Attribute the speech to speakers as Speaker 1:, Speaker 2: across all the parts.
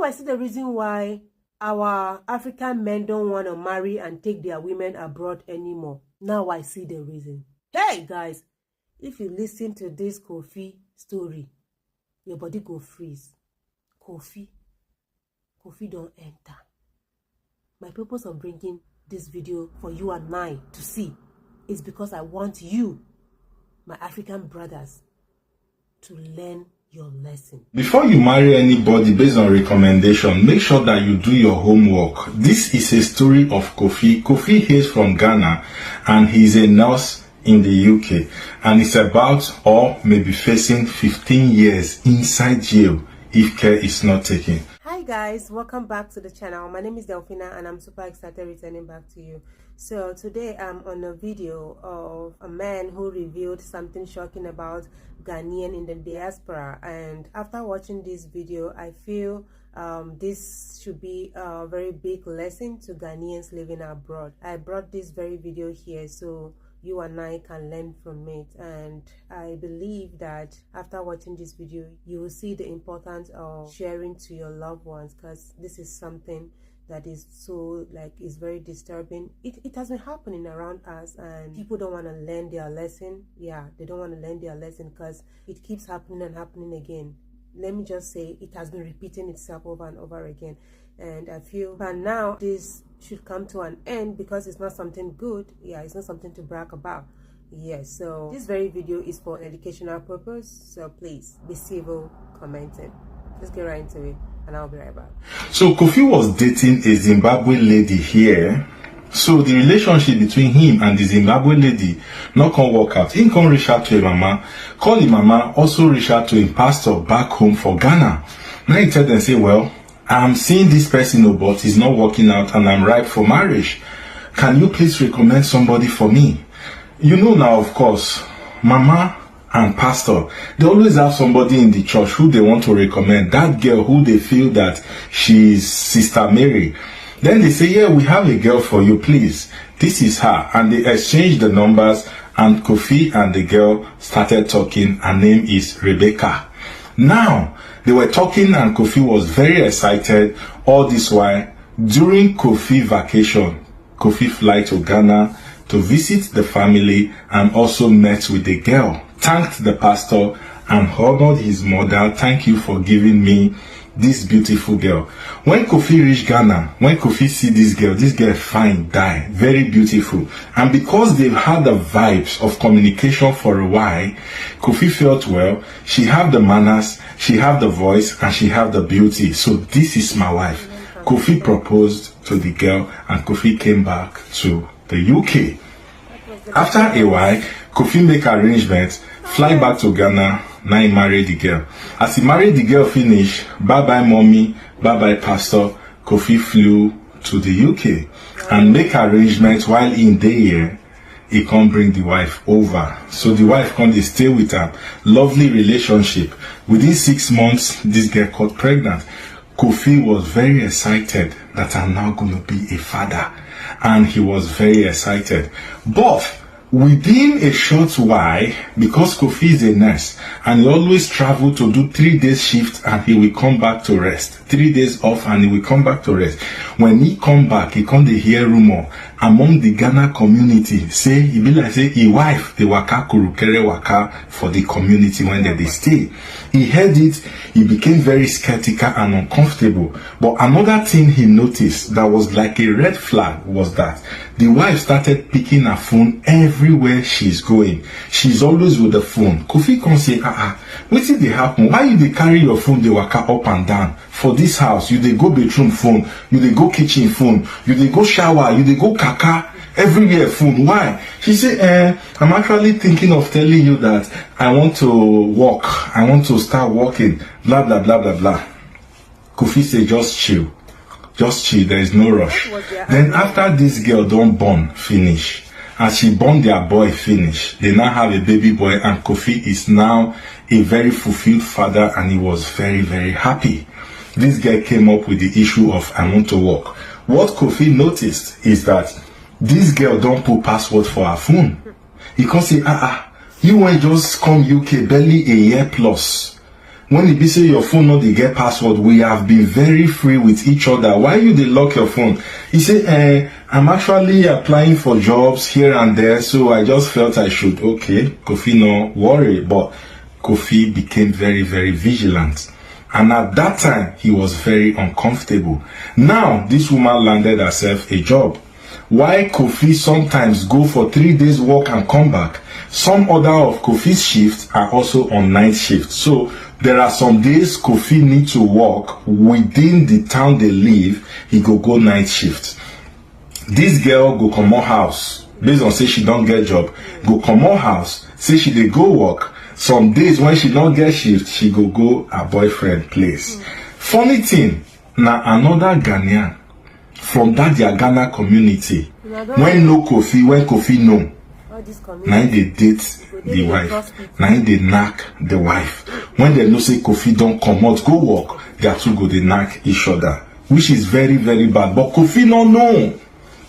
Speaker 1: I see the reason why our African men don't want to marry and take their women abroad anymore. Now I see the reason. Hey guys, if you listen to this Kofi story, your body go freeze. Kofi don't enter. My purpose of bringing this video for you and I to see is because I want you, my African brothers, to learn your lesson.
Speaker 2: Before you marry anybody based on recommendation, make sure that you do your homework. This is a story of Kofi. Kofi hails from Ghana and he's a nurse in the UK, and it's about or maybe facing 15 years inside jail if care is not taken.
Speaker 1: Hi guys, welcome back to the channel. My name is Delphina and I'm super excited returning back to you. So today I'm on a video of a man who revealed something shocking about Ghanaian in the diaspora, and after watching this video I feel this should be a very big lesson to Ghanaians living abroad. I brought this very video here so you and I can learn from it, and I believe that after watching this video you will see the importance of sharing to your loved ones, because this is something that is so is very disturbing. It has been happening around us and people don't want to learn their lesson. Yeah, they don't want to learn their lesson because it keeps happening and happening again. Let me just say it has been repeating itself over and over again, and I feel by now this should come to an end because it's not something good. Yeah, it's not something to brag about. Yes, so this very video is for educational purpose, so please be civil commenting. Let's get right into it and I'll be right back.
Speaker 2: So Kofi was dating a Zimbabwe lady here. So the relationship between him and the Zimbabwe lady not can work out. He can reach out to him mama, call him mama, also reach out to him pastor back home for Ghana. Now he tell them, say, well, I'm seeing this person, but he's not working out and I'm ripe for marriage. Can you please recommend somebody for me? You know now, of course, mama and pastor, they always have somebody in the church who they want to recommend, that girl who they feel that she's Sister Mary. Then they say, yeah, we have a girl for you, please. This is her. And they exchange the numbers and Kofi and the girl started talking. Her name is Rebecca. Now, they were talking and Kofi was very excited. All this while, during Kofi vacation, Kofi fly to Ghana to visit the family and also met with the girl, thanked the pastor and honored his mother. Thank you for giving me this beautiful girl. When Kofi reached Ghana, when Kofi see this girl fine, die, very beautiful. And because they've had the vibes of communication for a while, Kofi felt, well, she have the manners, she have the voice, and she have the beauty. So this is my wife. Kofi proposed to the girl and Kofi came back to the UK. After a while, Kofi make arrangements, fly back to Ghana. Now he married the girl. As he married the girl finish, bye-bye mommy, bye-bye pastor, Kofi flew to the UK and make arrangements while in the year, he can't bring the wife over. So the wife can't stay with her. Lovely relationship. Within 6 months, this girl got pregnant. Kofi was very excited that I'm now going to be a father. And he was very excited. But within a short while, because Kofi is a nurse and he always travel to do 3 days shift and he will come back to rest. 3 days off and he will come back to rest. When he come back, he come to hear rumor among the Ghana community. Say, he be like say, his wife, the waka kurukere waka for the community when they stay. He heard it, he became very skeptical and uncomfortable. But another thing he noticed that was like a red flag was that the wife started picking her phone everywhere she's going. She's always with the phone. Kofi can say, what did they happen? Why you they carry your phone, they waka up and down? For this house, you they go bedroom phone, you they go kitchen phone, you they go shower, you they go kaka, everywhere phone. Why? She said, I'm actually thinking of telling you that I want to walk. I want to start walking. Blah, blah, blah, blah, blah. Kofi said, just chill. Just chill. There is no rush. Then after this girl don't born, finish. As she born their boy finish, they now have a baby boy and Kofi is now a very fulfilled father and he was very, very happy. This guy came up with the issue of I want to walk. What Kofi noticed is that this girl don't put password for her phone. He can say, you won't just come UK barely a year plus. when e be say your phone no dey get password, we have been very free with each other. Why you dey lock your phone? He say, I'm actually applying for jobs here and there, so I just felt I should. Okay, Kofi no worry, but Kofi became very, very vigilant. And at that time, he was very uncomfortable. Now, this woman landed herself a job. Why Kofi sometimes go for 3 days work and come back, some other of Kofi's shifts are also on night shift. So there are some days Kofi need to work within the town they live, he go night shift. This girl go comot house, based on say she don't get job, go comot house, say she dey go work. Some days when she don't get shift, she go her boyfriend place. Funny thing, now another Ghanaian from that their Ghana community, when no Kofi, when Kofi no, now they date the wife, now they knock the wife. When they know say Kofi don't come out, go work, they two go they knock each other, which is very, very bad. But Kofi no know.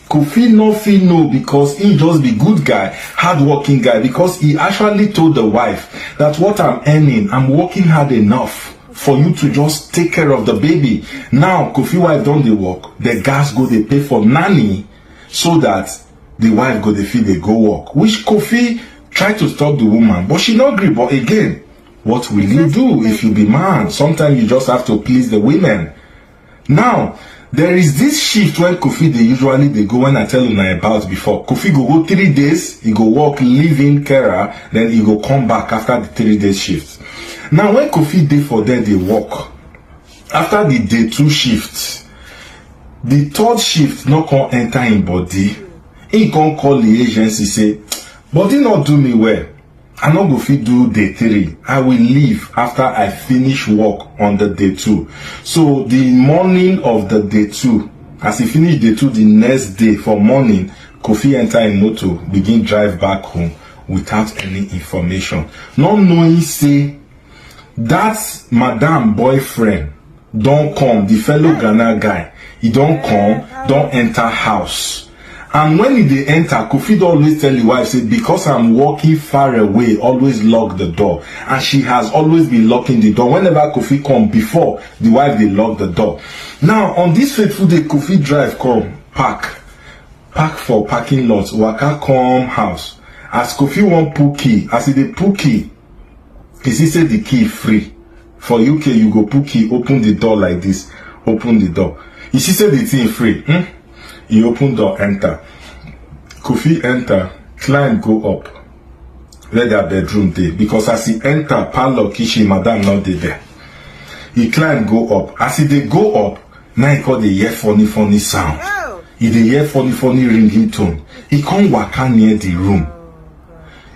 Speaker 2: Kofi no feel no, because he just be good guy, hardworking guy, because he actually told the wife that what I'm earning, I'm working hard enough for you to just take care of the baby. Now Kofi wife don't they work, the guys go they pay for nanny, so that the wife go they feel they go work, which Kofi tried to stop the woman, but she not agree. But again, what will you do if you be man? Sometimes you just have to please the women. Now there is this shift when Kofi they go, when I tell you about before. Kofi go 3 days, he go work, live in carer, then he go come back after the 3 days shift. Now when Kofi day for them they work, after the day 2 shifts, the 3rd shift not come enter in body. He can't call the agency say, body not do me well, I not go fit do day 3. I will leave after I finish work on the day 2. So the morning of the day 2, as he finish day 2, the next day for morning, Kofi enter in motor, begin drive back home without any information. Not knowing say that madam boyfriend don't come, the fellow Ghana guy, he don't come, don't enter house. And when they enter, Kofi always tell the wife, say, because I'm walking far away, always lock the door. And she has always been locking the door. Whenever Kofi come before, the wife, they lock the door. Now, on this fateful day, Kofi drive come, park for parking lots, waka come house. As Kofi want pull key, as he pull key, he say the key free. For UK, you go pull key, open the door like this, open the door. He say the thing free. He open door, enter. Kofi enter, climb, go up. Where their bedroom day. Because as he enter, parlor, kitchen, madam not there. He climb, go up. As he they go up, now he call the hear funny sound. He dey hear funny ringing tone. He come waka near the room.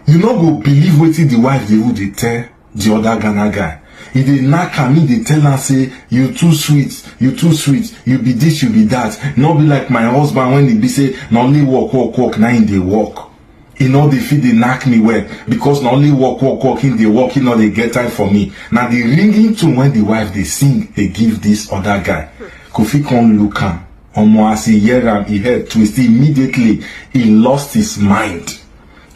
Speaker 2: You no go believe what the wife they tell the other Ghana guy. He dey knock am, he dey tell her say, you too sweet, you be this, you be that. Not be like my husband when he be say, not only walk, now he dey walk. He know they feel they knock me well, because not only walk, in they walk, he know they get time for me. Now the ringing tone when the wife they sing, they give this other guy. Kofi come look am, omo as he hear am, he head twist. Immediately, he lost his mind.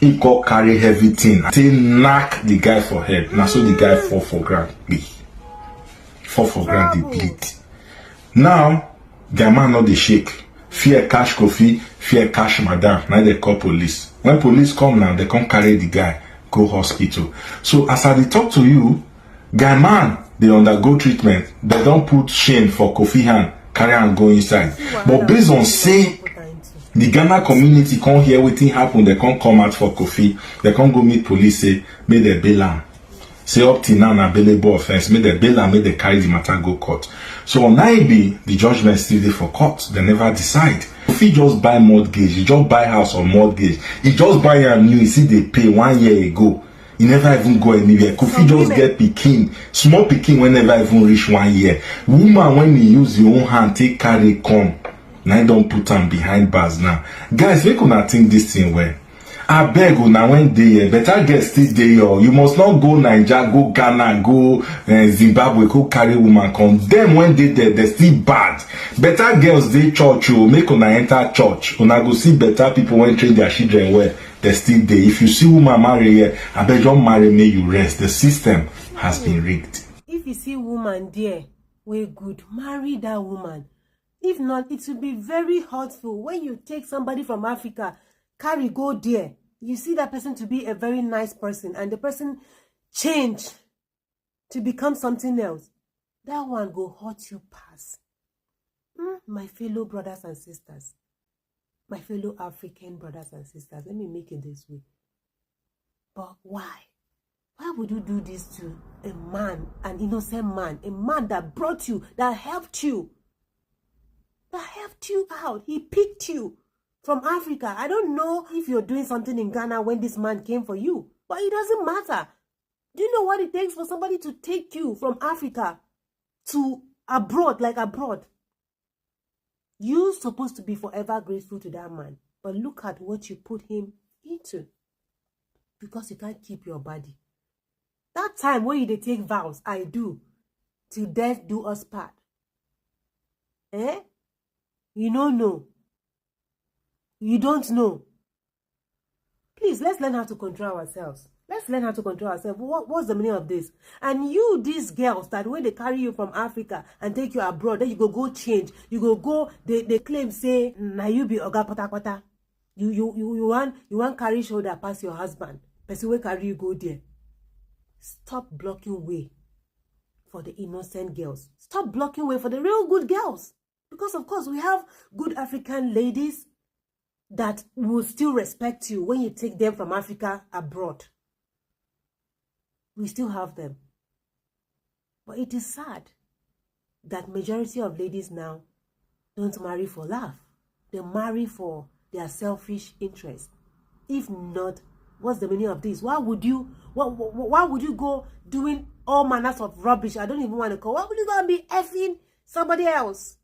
Speaker 2: He go carry heavy thing, they knock the guy for head. Now so the guy fall for ground, they bleed. Now, the man not the shake. Fear cash Kofi, fear cash madam. Now they call police. When police come now, they come carry the guy, go hospital. So as I talk to you, guy man, they undergo treatment. They don't put shame for Kofi hand, carry and go inside. But based on say, the Ghana community can't hear what happen, they can't come out for Kofi, they can't go meet police, say, may they bail am. Say up till now, na bailable offense, may they bail am, may they carry the matter go court. So on IB, the judgment still there for court, they never decide. Kofi just buy mortgage, he just buy house on mortgage, he just buy a new, you see they pay 1 year ago. He never even go anywhere. Kofi just get pikin, small pikin whenever even reach 1 year. Woman when he use your own hand, take carry come. Now I don't put them behind bars now. Guys, we could think this thing well. I beg you now when they better get still there. You must not go Nigeria, go Ghana, go Zimbabwe, go carry woman come. Them when they there, they still bad. Better girls they church you, make una enter church. Una go see better people when train their children well. They still there. If you see woman marry here, I beg don't marry me, you rest. The system has been rigged.
Speaker 1: If if you see woman there, we're good, marry that woman. If not, it will be very hurtful when you take somebody from Africa, carry, go there. You see that person to be a very nice person, and the person change to become something else. That one go hurt you past. My fellow brothers and sisters, my fellow African brothers and sisters, let me make it this way. But why? Why would you do this to a man, an innocent man, a man that brought you, that helped you out? He picked you from Africa. I don't know if you're doing something in Ghana when this man came for you, but it doesn't matter. Do you know what it takes for somebody to take you from Africa to abroad, like abroad? You're supposed to be forever grateful to that man. But look at what you put him into. Because you can't keep your body. That time when you take vows, I do, till death do us part. You don't know. You don't know. Please, let's learn how to control ourselves. Let's learn how to control ourselves. What's the meaning of this? And you, these girls, that when they carry you from Africa and take you abroad, then you go change. You go, they claim, say, na you be oga pata pata. You want carry shoulder past your husband. Person will carry you go there. Stop blocking way for the innocent girls. Stop blocking way for the real good girls. Because of course we have good African ladies that will still respect you when you take them from Africa abroad. We still have them. But it is sad that majority of ladies now don't marry for love. They marry for their selfish interest. If not, what's the meaning of this? Why would you go doing all manners of rubbish? I don't even want to call. Why would you go and be effing somebody else?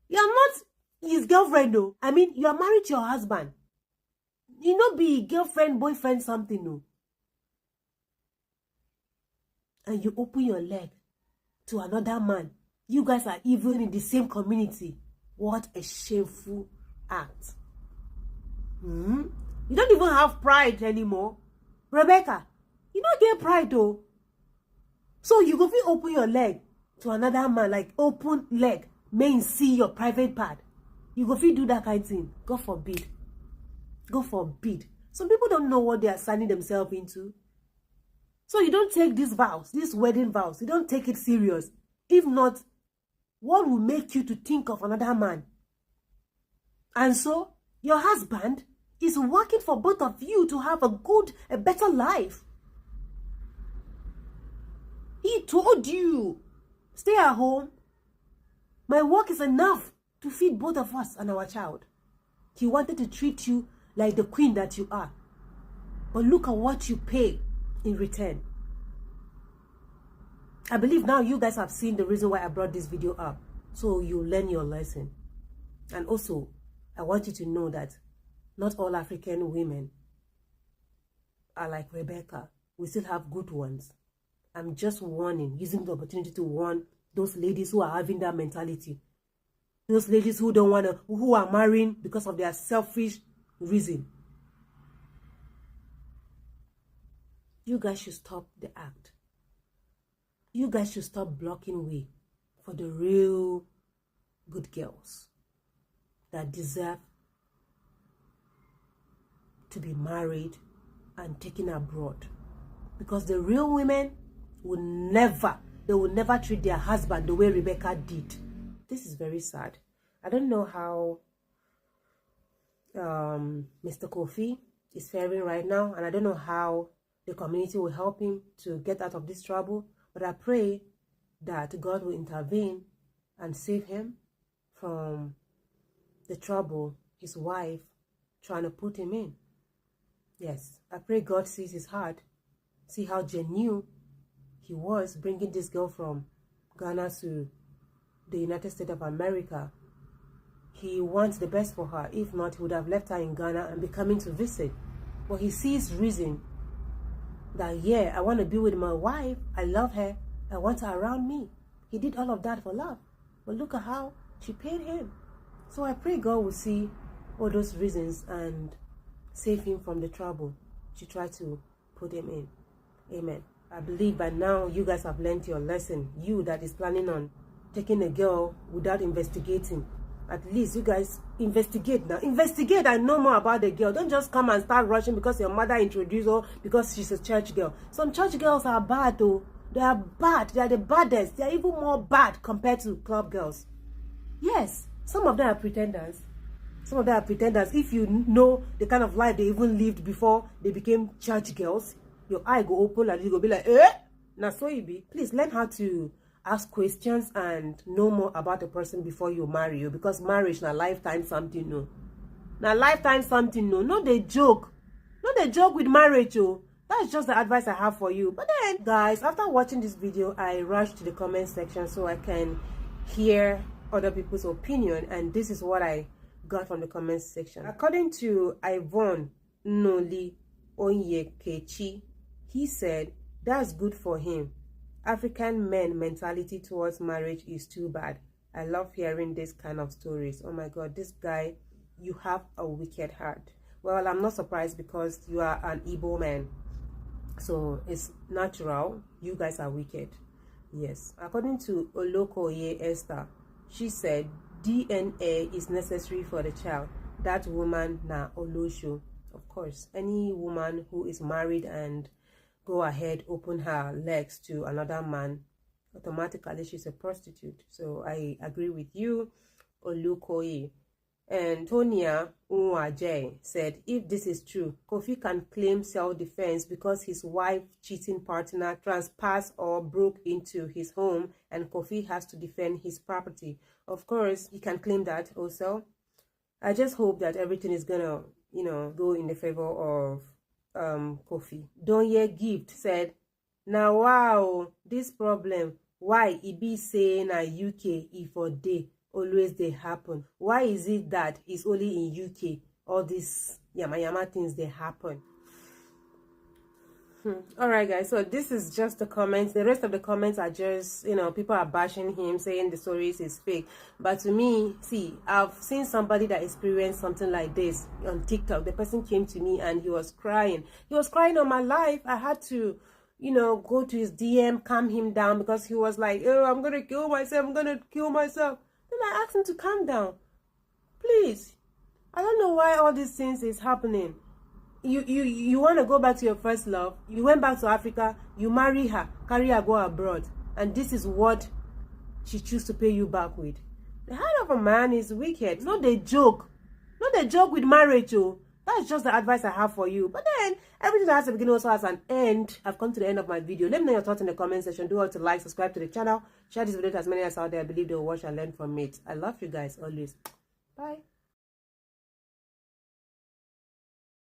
Speaker 1: You're not his girlfriend though. I mean, you are married to your husband. You not be girlfriend, boyfriend, something no. And you open your leg to another man. You guys are even in the same community. What a shameful act. You don't even have pride anymore. Rebecca, you don't get pride though. So you go open your leg to another man, like open leg, may see your private part. You go do that kind of thing. God forbid. God forbid. Some people don't know what they are signing themselves into. So you don't take these vows, these wedding vows, you don't take it serious. If not, what will make you to think of another man? And so, your husband is working for both of you to have a better life. He told you, stay at home. My work is enough to feed both of us and our child. He wanted to treat you like the queen that you are. But look at what you pay in return. I believe now you guys have seen the reason why I brought this video up. So you learn your lesson. And also, I want you to know that not all African women are like Rebecca. We still have good ones. I'm just warning, using the opportunity to warn those ladies who are having that mentality. Those ladies who don't want to, who are marrying because of their selfish reason. You guys should stop the act. You guys should stop blocking way for the real good girls that deserve to be married and taken abroad. Because the real women will never treat their husband the way Rebecca did. This is very sad. I don't know how Mr. Kofi is faring right now, and I don't know how the community will help him to get out of this trouble, but I pray that God will intervene and save him from the trouble his wife trying to put him in. Yes, I pray God sees his heart, see how genuine he was bringing this girl from Ghana to the United States of America. He wants the best for her. If not, he would have left her in Ghana and be coming to visit. But he sees reason that, yeah, I want to be with my wife. I love her. I want her around me. He did all of that for love. But look at how she paid him. So I pray God will see all those reasons and save him from the trouble she tried to put him in. Amen. I believe by now you guys have learned your lesson. You that is planning on taking a girl without investigating. At least you guys investigate now. Investigate and know more about the girl. Don't just come and start rushing because your mother introduced her because she's a church girl. Some church girls are bad though. They are bad. They are the baddest. They are even more bad compared to club girls. Yes, some of them are pretenders. Some of them are pretenders. If you know the kind of life they even lived before they became church girls, your eye go open and you go be like, eh? Now so you be. Please learn how to ask questions and know more about the person before you marry you, because marriage na lifetime something no. Na lifetime something no. No they joke. No they joke with marriage oh. That's just the advice I have for you. But then guys, after watching this video, I rushed to the comment section so I can hear other people's opinion, and this is what I got from the comment section. According to Yvonne Noli Onyekechi, he said, that's good for him. African men mentality towards marriage is too bad. I love hearing this kind of stories. Oh my god, this guy, you have a wicked heart. Well, I'm not surprised because you are an Igbo man, so it's natural. You guys are wicked. Yes. According to Olokoye Esther, she said DNA is necessary for the child. That woman na Olosho. Of course, any woman who is married and go ahead open her legs to another man, automatically she's a prostitute. So I agree with you, Olukoye. And Tonia Unwaje said, if this is true, Kofi can claim self-defense because his wife's cheating partner trespassed or broke into his home and Kofi has to defend his property. Of course, he can claim that also. I just hope that everything is gonna, go in the favor of Kofi. Donye Gift said, now wow, this problem, why it be saying na UK if for day always they happen? Why is it that it's only in UK all these yama things they happen? All right guys, so this is just the comments. The rest of the comments are just, people are bashing him, saying the stories is fake. But to me, see, I've seen somebody that experienced something like this on TikTok. The person came to me and he was crying. He was crying on my life. I had to, go to his DM, calm him down, because he was like, oh, I'm gonna kill myself, I'm gonna kill myself. Then I asked him to calm down. Please, I don't know why all these things is happening. You want to go back to your first love. You went back to Africa. You marry her, carry her, go abroad, and this is what she choose to pay you back with. The heart of a man is wicked. Not the joke. Not the joke with marriage. Oh, that's just the advice I have for you. But then everything that has a beginning also has an end. I've come to the end of my video. Let me know your thoughts in the comment section. Do all to like, subscribe to the channel, share this video to as many as out there. I believe they'll watch and learn from it. I love you guys always. Bye.